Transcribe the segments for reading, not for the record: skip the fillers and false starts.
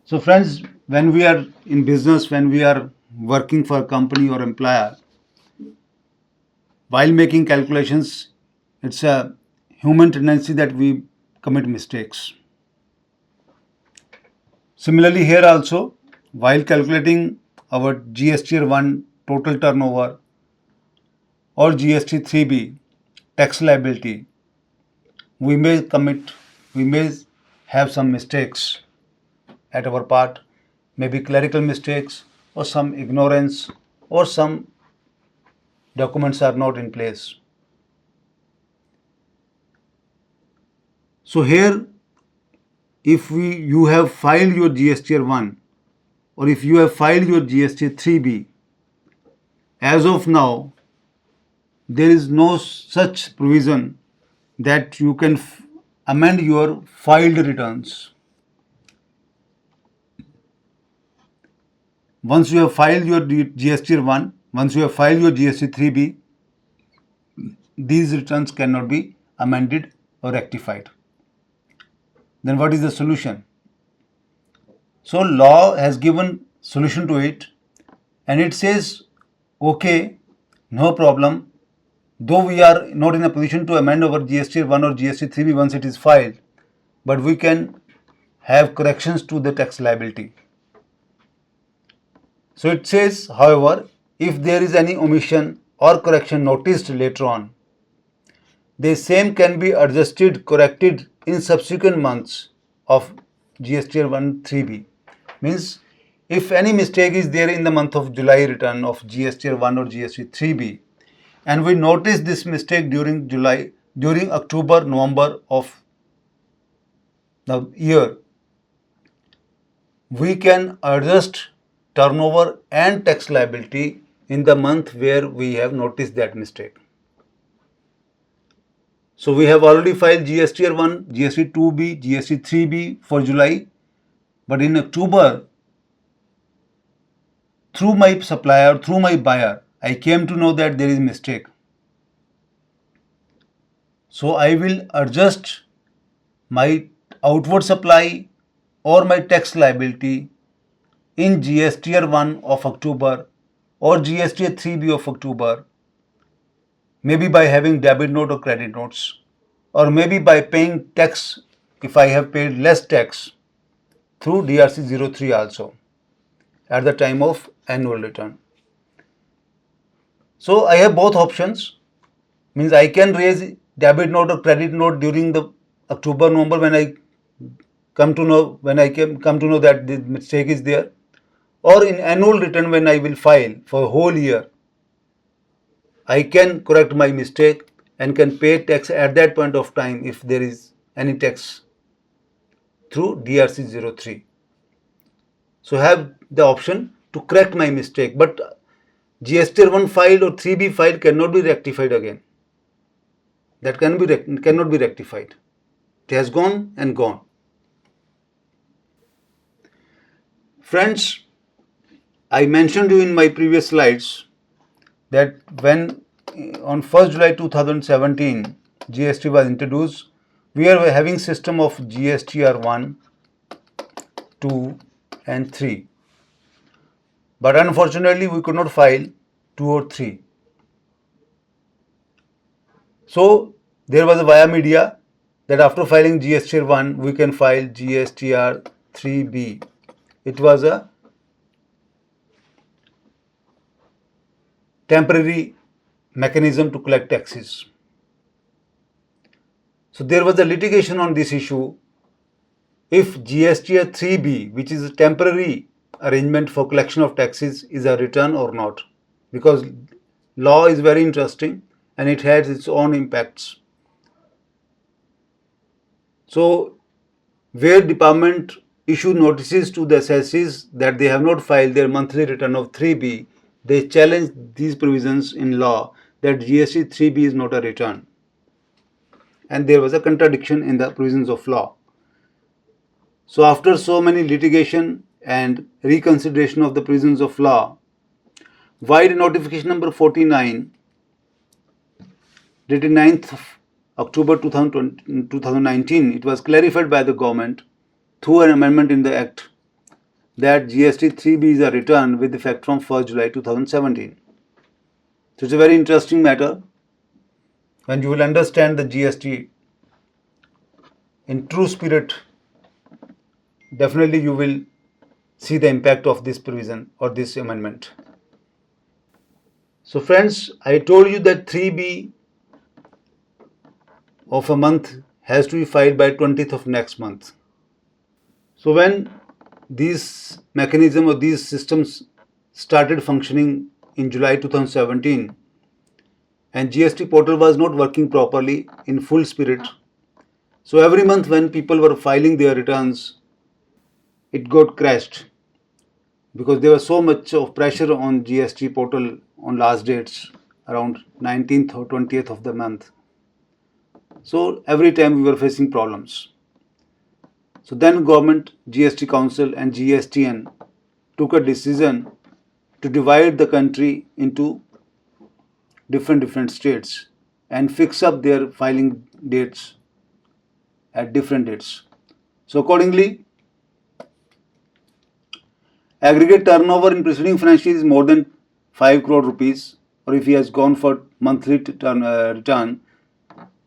So friends, when we are in business, when we are working for a company or employer, while making calculations, it's a human tendency that we commit mistakes. Similarly, here also, while calculating our GST 1 total turnover or GST 3B tax liability, we may have some mistakes at our part, maybe clerical mistakes or some ignorance or some documents are not in place. So here, if you have filed your GST 1 or if you have filed your GST 3B, as of now, there is no such provision that you can amend your filed returns. Once you have filed your GST 1, once you have filed your GST 3B, these returns cannot be amended or rectified. Then what is the solution? So law has given solution to it, and it says, okay, no problem, though we are not in a position to amend our GST 1 or GST 3B once it is filed, but we can have corrections to the tax liability. So it says, however, if there is any omission or correction noticed later on, the same can be adjusted, corrected in subsequent months of GST 1 3B. Means if any mistake is there in the month of July return of GST 1 or GST 3B, and we notice this mistake during October, November of the year, we can adjust turnover and tax liability in the month where we have noticed that mistake. So we have already filed GST 1, GST 2B, GST 3B for July, but in October, through my supplier, through my buyer, I came to know that there is mistake. So I will adjust my outward supply or my tax liability in GST 1 of October or GST 3B of October, maybe by having debit note or credit notes, or maybe by paying tax if I have paid less tax through DRC 03 also at the time of annual return. So I have both options, means I can raise debit note or credit note during the October, November when I come to know that the mistake is there, or in annual return when I will file for a whole year, I can correct my mistake and can pay tax at that point of time if there is any tax through DRC 03. So I have the option to correct my mistake, but GST 1 file or 3B file cannot be rectified again. That cannot be rectified. It has gone and gone. Friends, I mentioned you in my previous slides that when on 1st July 2017 GST was introduced, we are having system of GSTR 1, 2 and 3. But unfortunately we could not file 2 or 3. So there was a via media that after filing GSTR 1 we can file GSTR 3B. It was a temporary mechanism to collect taxes. So there was a litigation on this issue, if GSTR 3B, which is a temporary arrangement for collection of taxes, is a return or not, because law is very interesting and it has its own impacts. So where department issue notices to the assessees that they have not filed their monthly return of 3B, they challenge these provisions in law that GST 3B is not a return, and there was a contradiction in the provisions of law. So after so many litigation and reconsideration of the provisions of law, via notification number 49 dated 9th of October 2019, it was clarified by the government through an amendment in the Act that GST 3B is a return with effect from 1st July 2017. So it's a very interesting matter. When you will understand the GST in true spirit, definitely you will see the impact of this provision or this amendment. So friends, I told you that 3B of a month has to be filed by 20th of next month. So when these mechanism or these systems started functioning in July 2017 and GST portal was not working properly in full spirit, so every month when people were filing their returns, it got crashed because there was so much of pressure on GST portal on last dates around 19th or 20th of the month. So every time we were facing problems. So then government, GST Council and GSTN took a decision to divide the country into different states and fix up their filing dates at different dates. So accordingly, aggregate turnover in preceding financial year is more than 5 crore rupees, or if he has gone for monthly return,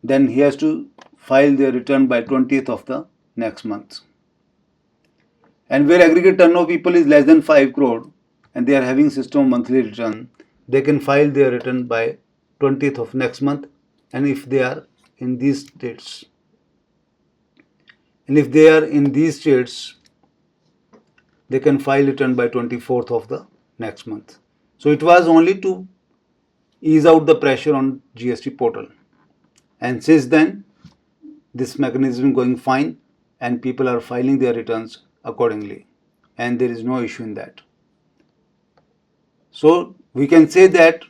then he has to file their return by 20th of the next month. And where aggregate turnover people is less than 5 crore and they are having system monthly return, they can file their return by 20th of next month, and if they are in these states. And if they are in these states, they can file return by 24th of the next month. So it was only to ease out the pressure on GST portal. And since then, this mechanism is going fine and people are filing their returns accordingly. And there is no issue in that. So we can say that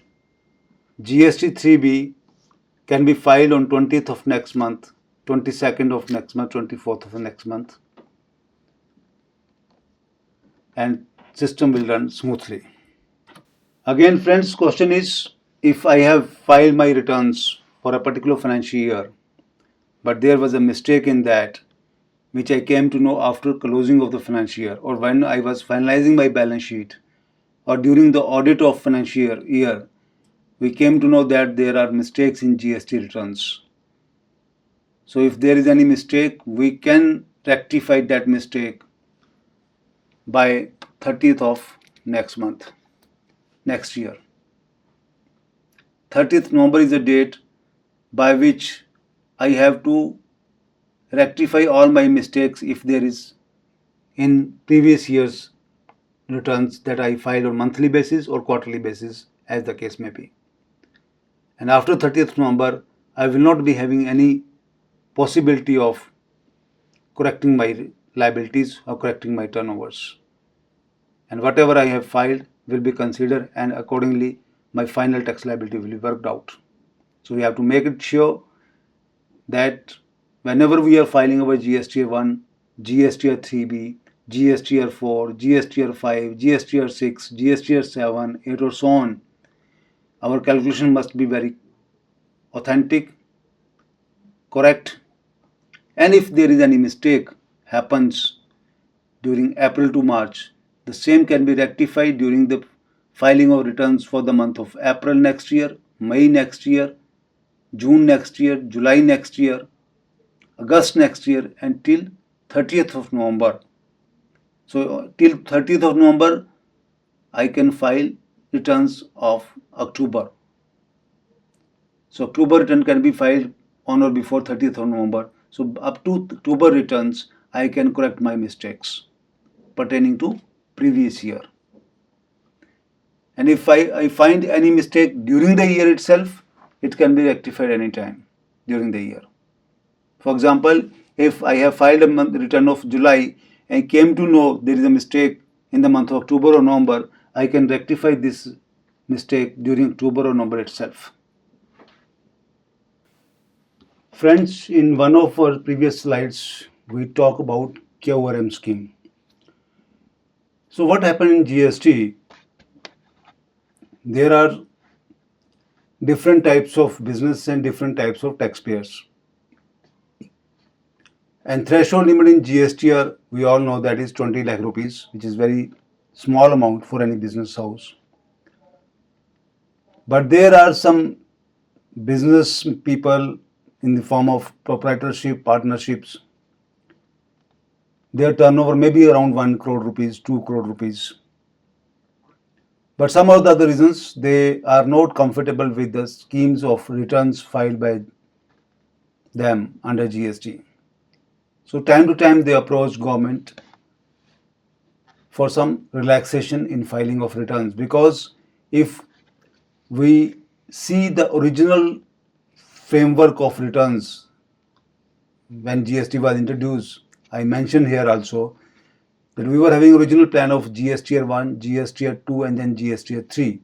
GST 3B can be filed on 20th of next month, 22nd of next month, 24th of the next month, and system will run smoothly. Again friends, question is, if I have filed my returns for a particular financial year, but there was a mistake in that which I came to know after closing of the financial year, or when I was finalizing my balance sheet, or during the audit of financial year, we came to know that there are mistakes in GST returns. So if there is any mistake, we can rectify that mistake by 30th of next month, next year. 30th November is a date by which I have to rectify all my mistakes if there is in previous year's returns that I filed on monthly basis or quarterly basis, as the case may be. And after 30th November, I will not be having any possibility of correcting my liabilities or correcting my turnovers. And whatever I have filed will be considered, and accordingly my final tax liability will be worked out. So we have to make it sure that whenever we are filing our GSTR 1, GSTR 3B, GSTR 4, GSTR 5, GSTR 6, GSTR 7, 8 or so on, our calculation must be very authentic, correct, and if there is any mistake happens during April to March, the same can be rectified during the filing of returns for the month of April next year, May next year, June next year, July next year, August next year, until 30th of November. So till 30th of November, I can file returns of October. So October return can be filed on or before 30th of November. So up to October returns, I can correct my mistakes pertaining to previous year. And if I find any mistake during the year itself, it can be rectified anytime during the year. For example, if I have filed a month return of July and came to know there is a mistake in the month of October or November, I can rectify this mistake during October or November itself. Friends, in one of our previous slides, we talk about QRMP scheme. So what happened in GST? There are different types of business and different types of taxpayers. And threshold limit in GSTR, we all know that is 20 lakh rupees, which is very small amount for any business house. But there are some business people in the form of proprietorship, partnerships. Their turnover may be around 1 crore rupees, 2 crore rupees. But some of the other reasons, they are not comfortable with the schemes of returns filed by them under GST. So time to time they approach government for some relaxation in filing of returns, because if we see the original framework of returns when GST was introduced, I mentioned here also that we were having original plan of GSTR 1, GSTR 2 and then GSTR 3.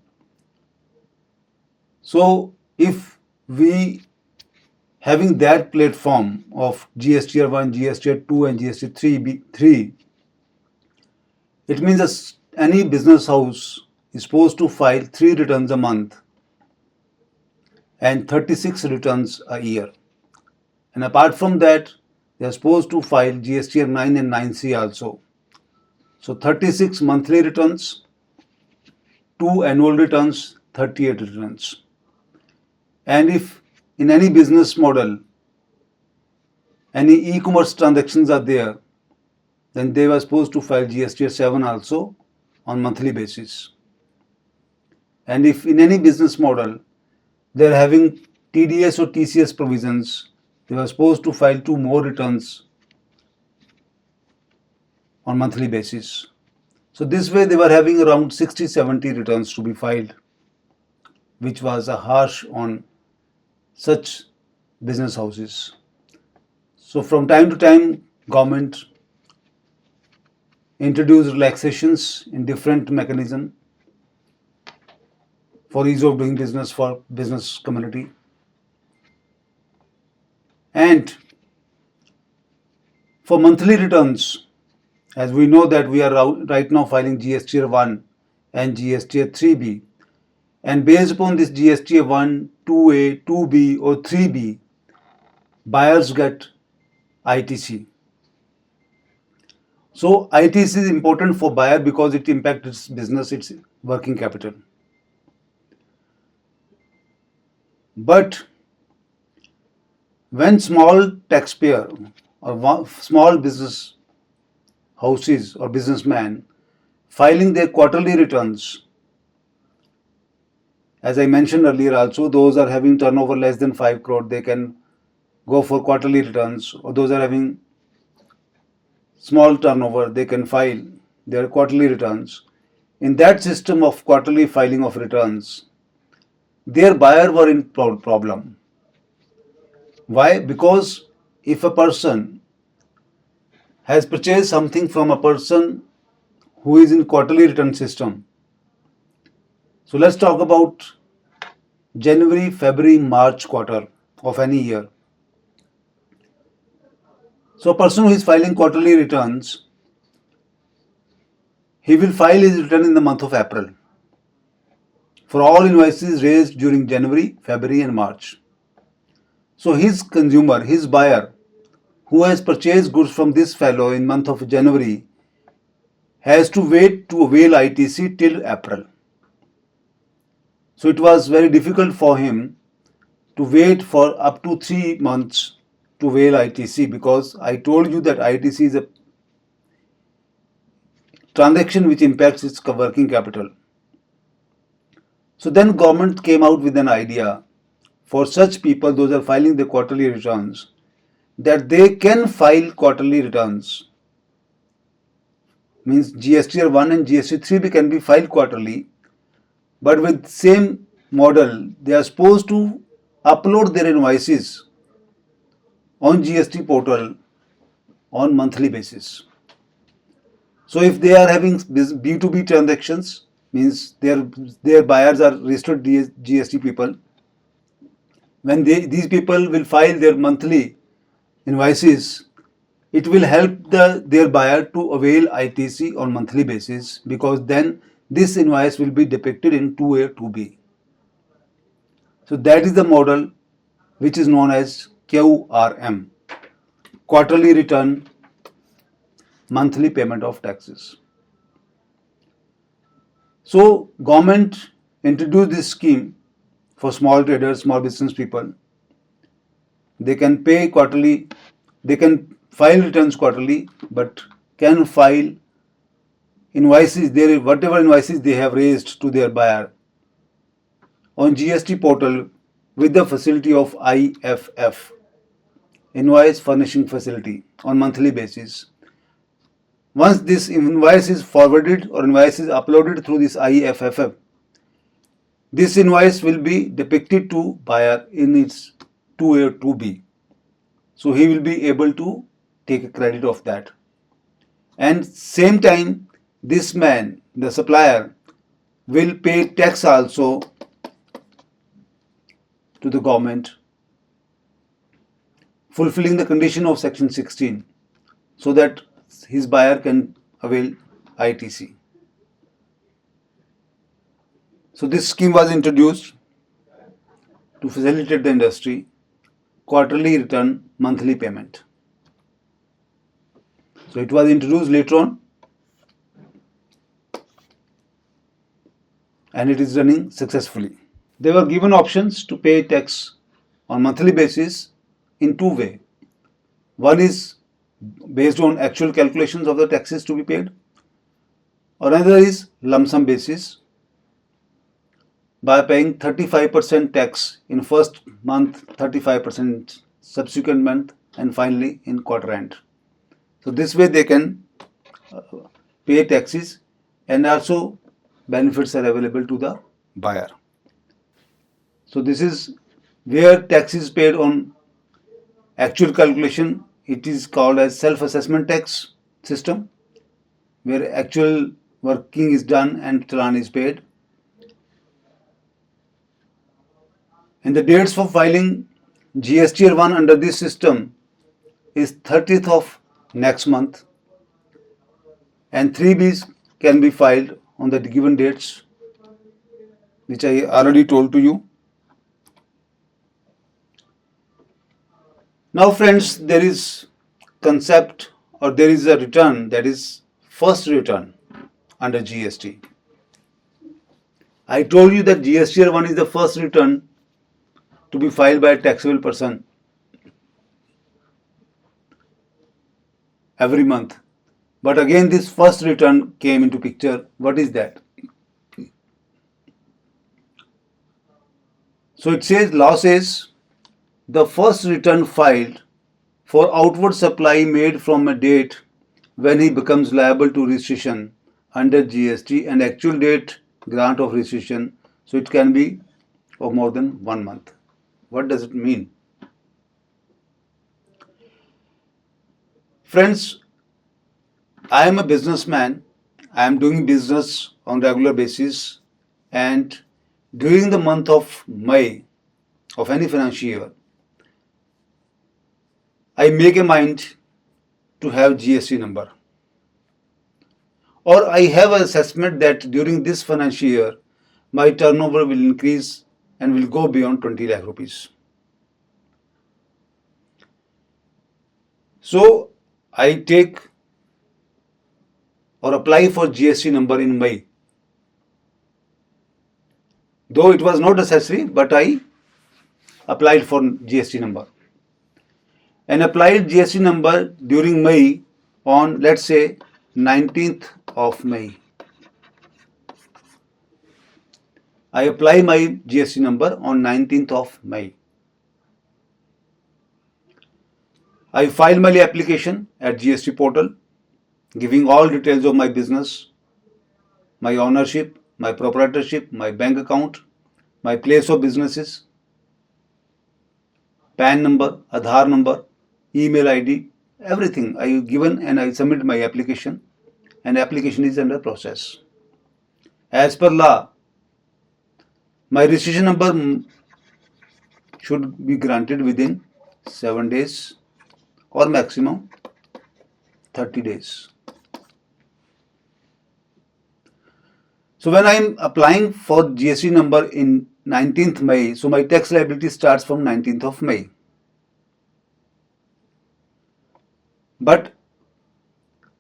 So if we having that platform of GSTR 1, GSTR 2 and GSTR 3, it means that any business house is supposed to file 3 returns a month and 36 returns a year. And apart from that, they are supposed to file GSTR 9 and 9C also. So 36 monthly returns, 2 annual returns, 38 returns. And if in any business model, any e-commerce transactions are there, then they were supposed to file GSTR 7 also on monthly basis. And if in any business model, they are having TDS or TCS provisions, they were supposed to file 2 more returns on monthly basis. So this way they were having around 60-70 returns to be filed, which was a harsh on such business houses. So from time to time, government introduced relaxations in different mechanism for ease of doing business for business community. And for monthly returns, as we know that we are right now filing GSTR 1 and GSTR 3B, and based upon this GSTR 1, 2A, 2B or 3B, buyers get ITC. So ITC is important for buyer because it impacts its business, its working capital. But when small taxpayer or small business houses or businessmen filing their quarterly returns, as I mentioned earlier also, those are having turnover less than 5 crore, they can go for quarterly returns, or those are having small turnover, they can file their quarterly returns. In that system of quarterly filing of returns, their buyer were in problem. Why? Because if a person has purchased something from a person who is in quarterly return system, so let's talk about January, February, March quarter of any year. So a person who is filing quarterly returns, he will file his return in the month of April for all invoices raised during January, February and March. So his consumer, his buyer, who has purchased goods from this fellow in month of January, has to wait to avail ITC till April. So it was very difficult for him to wait for up to 3 months to avail ITC, because I told you that ITC is a transaction which impacts its working capital. So then government came out with an idea for such people, those are filing the quarterly returns, that they can file quarterly returns. Means GSTR 1 and GSTR 3 can be filed quarterly, but with same model, they are supposed to upload their invoices on GST portal on monthly basis. So if they are having B2B transactions, means their buyers are registered GST people, when these people will file their monthly invoices, it will help their buyer to avail ITC on monthly basis, because then this invoice will be depicted in 2A, 2B. So that is the model which is known as QRM, quarterly return, monthly payment of taxes. So government introduced this scheme for small traders, small business people. They can pay quarterly, they can file returns quarterly, but can file invoices, whatever invoices they have raised to their buyer on GST portal with the facility of IFF, Invoice Furnishing Facility, on monthly basis. Once this invoice is forwarded or invoice is uploaded through this IFF, this invoice will be depicted to buyer in its 2A or 2B. So he will be able to take a credit of that. And same time, this man, the supplier, will pay tax also to the government, fulfilling the condition of section 16, so that his buyer can avail ITC. So this scheme was introduced to facilitate the industry, quarterly return, monthly payment. So it was introduced later on and it is running successfully. They were given options to pay tax on monthly basis in two ways. One is based on actual calculations of the taxes to be paid, or another is lump sum basis by paying 35% tax in first month, 35% subsequent month, and finally in quarter end. So this way they can pay taxes and also benefits are available to the buyer. So this is where tax is paid on actual calculation. It is called as self-assessment tax system, where actual working is done and challan is paid. And the dates for filing GST 1 under this system is 30th of next month, and 3Bs can be filed on the given dates, which I already told to you. Now friends, there is concept or there is a return, that is first return under GST. I told you that GST 1 is the first return to be filed by a taxable person every month. But again this first return came into picture. What is that? So it says, law says, the first return filed for outward supply made from a date when he becomes liable to registration under GST and actual date grant of registration. So it can be of more than 1 month. What does it mean? Friends, I am a businessman. I am doing business on regular basis, and during the month of May of any financial year, I make a mind to have GST number, or I have an assessment that during this financial year my turnover will increase and will go beyond 20 lakh rupees. So I take or apply for GST number in May. Though it was not necessary, but I applied for GST number. And applied GST number during May on, let's say, 19th of May. I apply my GST number on 19th of May. I file my application at GST portal, giving all details of my business, my ownership, my proprietorship, my bank account, my place of businesses, PAN number, Aadhaar number, email ID, everything I given, and I submit my application, and application is under process. As per law, my registration number should be granted within 7 days or maximum 30 days. So when I am applying for GST number in 19th May, so my tax liability starts from 19th of May. But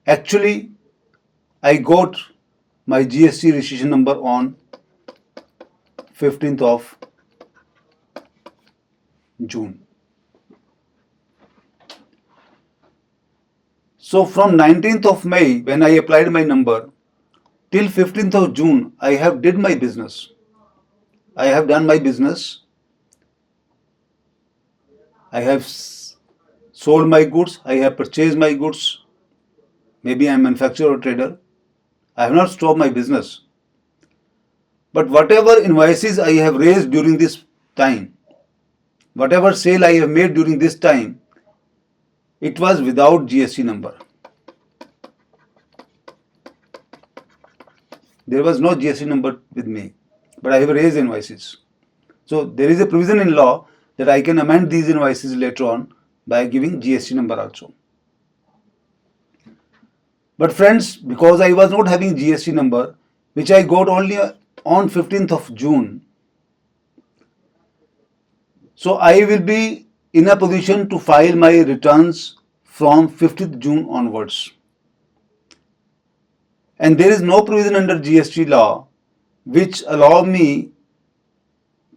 actually I got my GST registration number on 15th of June. So from 19th of May, when I applied my number, till 15th of June, I have did my business. I have done my business. I have sold my goods. I have purchased my goods. Maybe I am a manufacturer or trader. I have not stopped my business. But whatever invoices I have raised during this time, whatever sale I have made during this time, it was without GST number. There was no GST number with me, but I have raised invoices. So there is a provision in law that I can amend these invoices later on by giving GST number also. But friends, because I was not having GST number, which I got only on 15th of June, so I will be in a position to file my returns from 15th June onwards. And there is no provision under GST law which allow me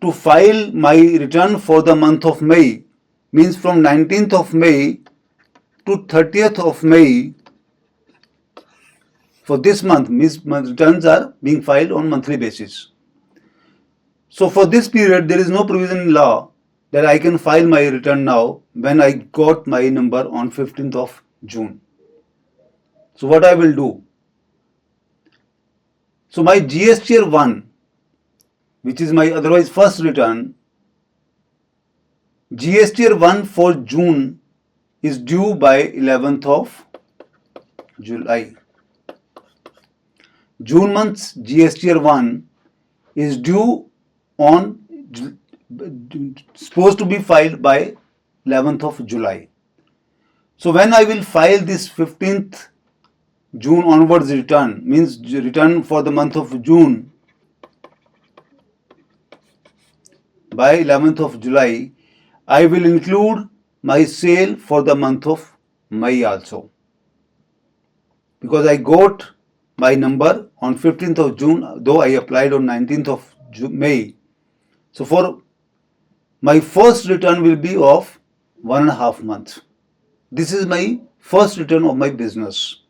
to file my return for the month of May, means from 19th of May to 30th of May. For this month, means my returns are being filed on monthly basis. So for this period, there is no provision in law that I can file my return now when I got my number on 15th of June. So what I will do? So my GST 1, which is my otherwise first return, GST 1 for June is due by 11th of July. June month's GST 1 is due on, supposed to be filed by 11th of July. So when I will file this 15th June onwards return, means return for the month of June by 11th of July, I will include my sale for the month of May also. Because I got my number on 15th of June, though I applied on 19th of May. So for my first return will be of 1.5 months. This is my first return of my business.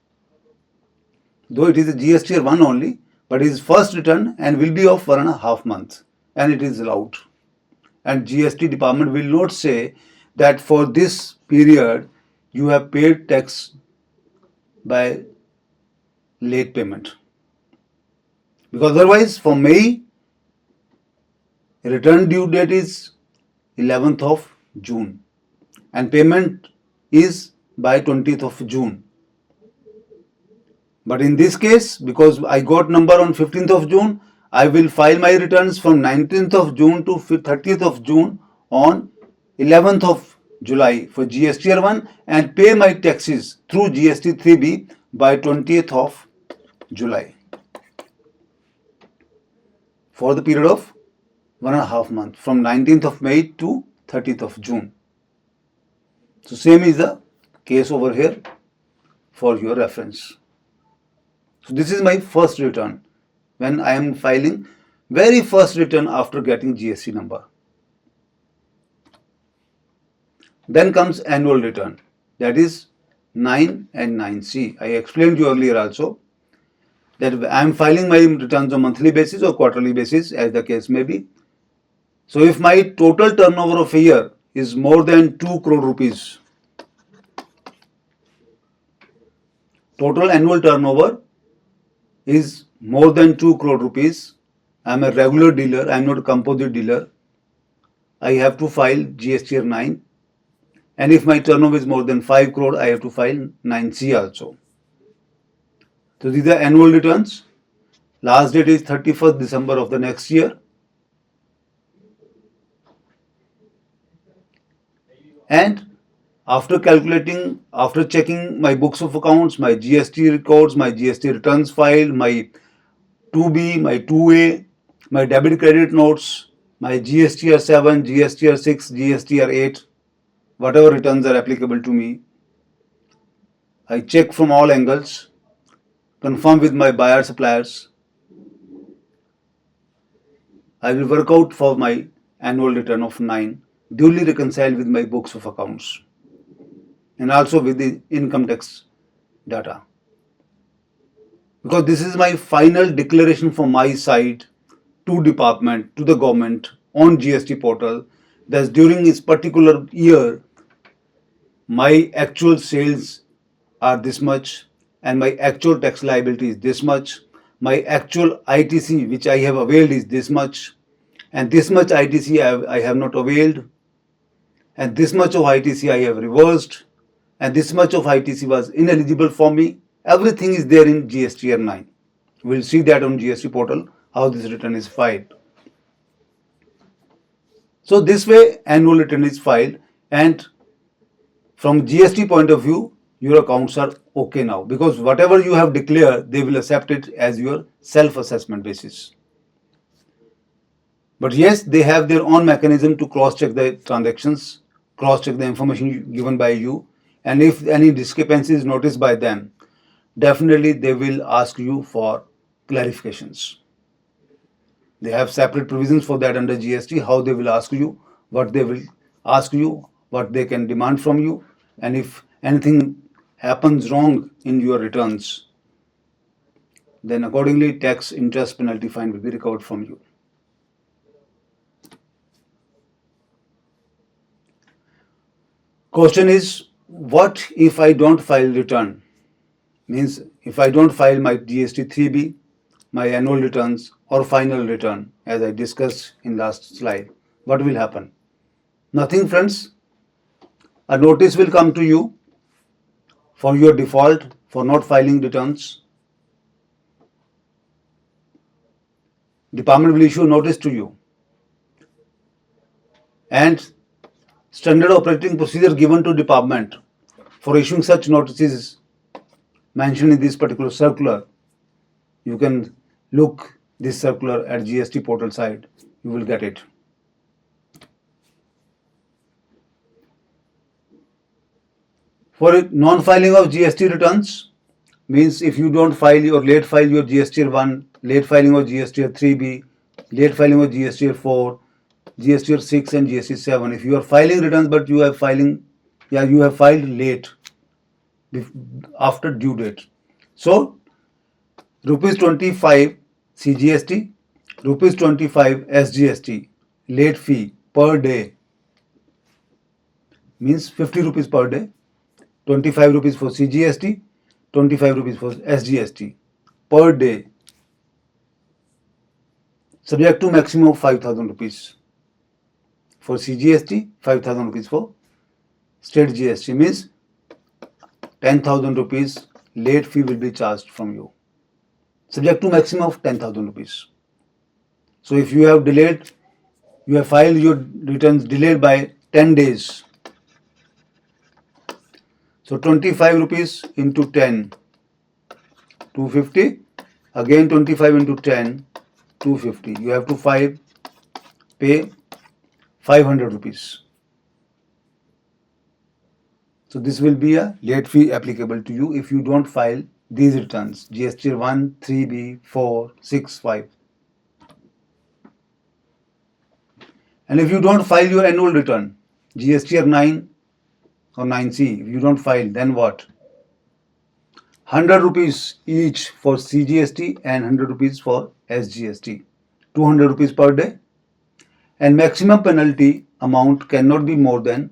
Though it is a GST 1 only, but it is first return and will be of 1.5 months, and it is allowed. And GST department will not say that for this period you have paid tax by late payment. Because otherwise for May, return due date is 11th of June and payment is by 20th of June. But in this case, because I got number on 15th of June, I will file my returns from 19th of June to 30th of June on 11th of July for GST 1 and pay my taxes through GST 3B by 20th of July for the period of 1.5 months from 19th of May to 30th of June. So same is the case over here for your reference. So this is my first return when I am filing very first return after getting GST number. Then comes annual return, that is 9 and 9C. I explained you earlier also that I am filing my returns on monthly basis or quarterly basis as the case may be. So if my total turnover of a year is more than 2 crore rupees, total annual turnover is more than 2 crore rupees, I am a regular dealer, I am not a composite dealer, I have to file GST 9. And if my turnover is more than 5 crore, I have to file 9C also. So these are annual returns. Last date is 31st December of the next year. And after calculating, after checking my books of accounts, my GST records, my GST returns filed, my 2B, my 2A, my debit credit notes, my GSTR 7, GSTR 6, GSTR 8, whatever returns are applicable to me, I check from all angles, confirm with my buyer suppliers. I will work out for my annual return of 9, duly reconcile with my books of accounts and also with the income tax data. Because this is my final declaration from my side to department, to the government on GST portal, that during this particular year, my actual sales are this much and my actual tax liability is this much. My actual ITC which I have availed is this much, and this much ITC I have not availed, and this much of ITC I have reversed, and this much of ITC was ineligible for me. Everything is there in GSTR 9. We'll see that on GST portal how this return is filed. So this way annual return is filed, and from GST point of view, your accounts are okay now, because whatever you have declared, they will accept it as your self-assessment basis. But yes, they have their own mechanism to cross-check the transactions, cross-check the information given by you, and if any discrepancy is noticed by them, definitely they will ask you for clarifications. They have separate provisions for that under GST, how they will ask you, what they will ask you, what they can demand from you, and if anything happens wrong in your returns, then accordingly tax, interest, penalty, fine will be recovered from you. Question is, what if I don't file return? Means if I don't file my GST 3B, my annual returns or final return, as I discussed in last slide, what will happen? Nothing, friends. A notice will come to you for your default for not filing returns. Department will issue a notice to you, and standard operating procedure given to department for issuing such notices mentioned in this particular circular. You can look this circular at GST portal site. You will get it. For non-filing of GST returns, means if you don't file or late file your GST 1, late filing of GST 3B, late filing of GST 4, GST 6 and GST 7. If you are filing returns but you have filed late after due date. So rupees 25 CGST, rupees 25 SGST, late fee per day, means 50 rupees per day, 25 rupees for CGST, 25 rupees for SGST per day, subject to maximum of 5,000 rupees. For CGST, 5,000 rupees for state GST, means 10,000 rupees late fee will be charged from you, subject to maximum of 10,000 rupees. So if you have delayed, you have filed your returns delayed by 10 days. So 25 rupees into 10, 250. Again 25 into 10, 250. You have to pay 500 rupees. So this will be a late fee applicable to you if you don't file these returns, GST 1, 3B, 4, 6, 5. And if you don't file your annual return, GST 9 or 9C, if you don't file, then what? 100 rupees each for CGST and 100 rupees for SGST. 200 rupees per day. And maximum penalty amount cannot be more than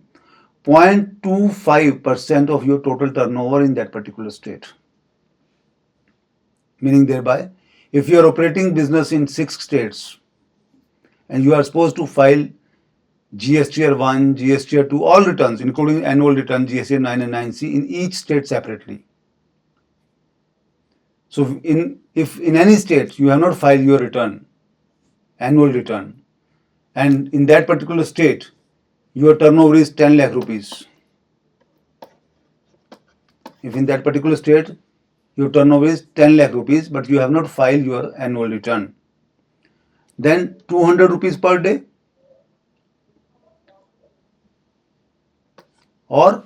0.25% of your total turnover in that particular state. Meaning thereby, if you are operating business in 6 states and you are supposed to file GSTR 1, GSTR 2, all returns including annual return GSTR 9 and 9C in each state separately. So if in any state you have not filed your return, annual return, and in that particular state your turnover is 10 lakh rupees. If in that particular state your turnover is 10 lakh rupees but you have not filed your annual return, then 200 rupees per day or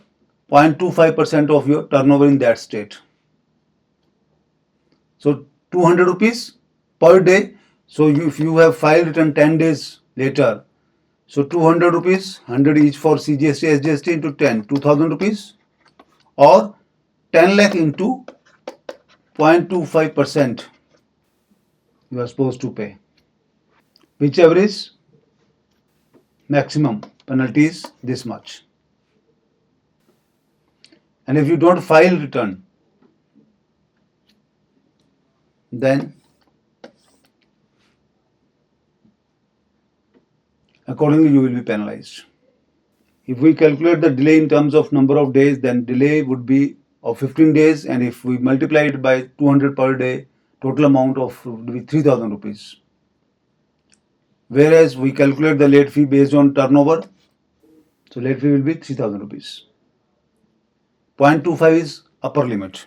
0.25% of your turnover in that state. So 200 rupees per day. So if you have filed return 10 days later, so 200 rupees, 100 each for CGST, SGST into 10, 2000 rupees, or 10 lakh into 0.25% you are supposed to pay. Whichever is maximum penalty is this much. And if you don't file return, then accordingly you will be penalized. If we calculate the delay in terms of number of days, then delay would be of 15 days, and if we multiply it by 200 per day, total amount of would be 3000 rupees. Whereas we calculate the late fee based on turnover, so late fee will be 3000 rupees. 0.25 is upper limit.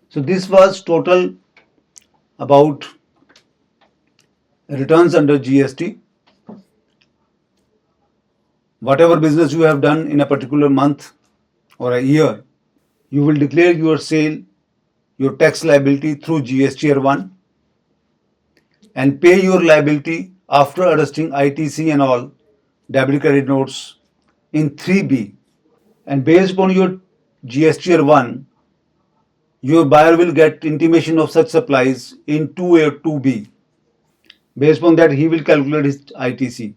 So this was total about returns under GST. Whatever business you have done in a particular month or a year, you will declare your sale, your tax liability through GST Year 1 and pay your liability after adjusting ITC and all debit credit notes in 3B. And based upon your GST Year 1, your buyer will get intimation of such supplies in 2A or 2B. Based upon that, he will calculate his ITC.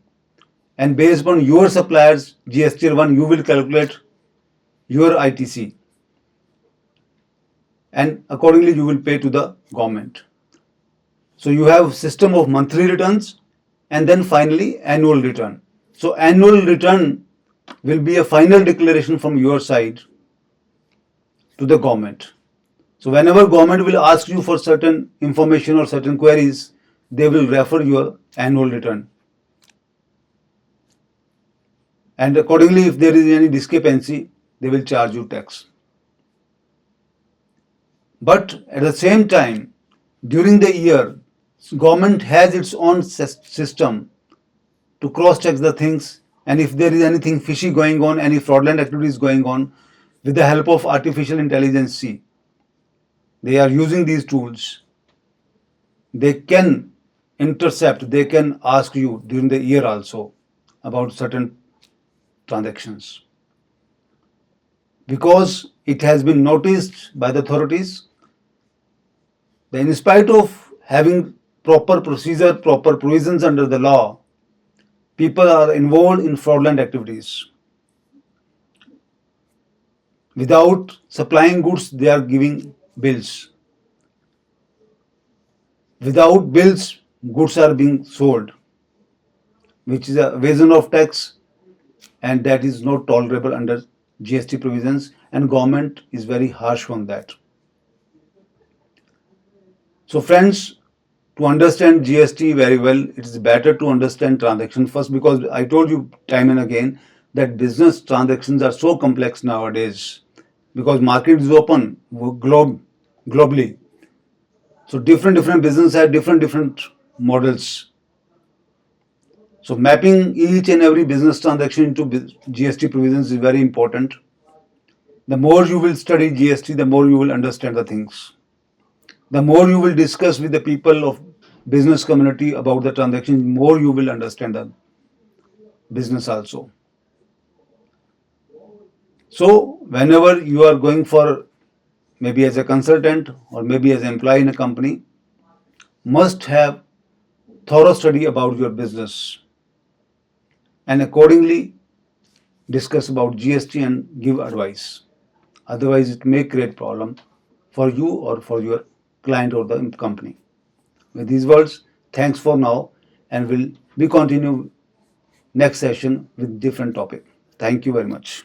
And based upon your suppliers GST Year 1, you will calculate your ITC. And accordingly, you will pay to the government. So you have system of monthly returns and then finally annual return. So annual return will be a final declaration from your side to the government. So whenever government will ask you for certain information or certain queries, they will refer your annual return. And accordingly, if there is any discrepancy, they will charge you tax. But at the same time, during the year, government has its own system to cross-check the things, and if there is anything fishy going on, any fraudulent activities going on, with the help of artificial intelligence, they are using these tools. They can intercept, they can ask you during the year also about certain transactions. Because it has been noticed by the authorities that in spite of having proper procedure, proper provisions under the law, people are involved in fraudulent activities. Without supplying goods, they are giving bills. Without bills, goods are being sold, which is a evasion of tax, and that is not tolerable under GST provisions, and government is very harsh on that. So friends, to understand GST very well, it is better to understand transaction first, because I told you time and again that business transactions are so complex nowadays because market is open globally. So different businesses have different models. So mapping each and every business transaction into GST provisions is very important. The more you will study GST, the more you will understand the things. The more you will discuss with the people of business community about the transaction, more you will understand the business also. So whenever you are going for maybe as a consultant or maybe as an employee in a company, must have thorough study about your business and accordingly discuss about GST and give advice. Otherwise, it may create problem for you or for your client or the company. With these words, thanks for now, and we'll be continue next session with different topic. Thank you very much.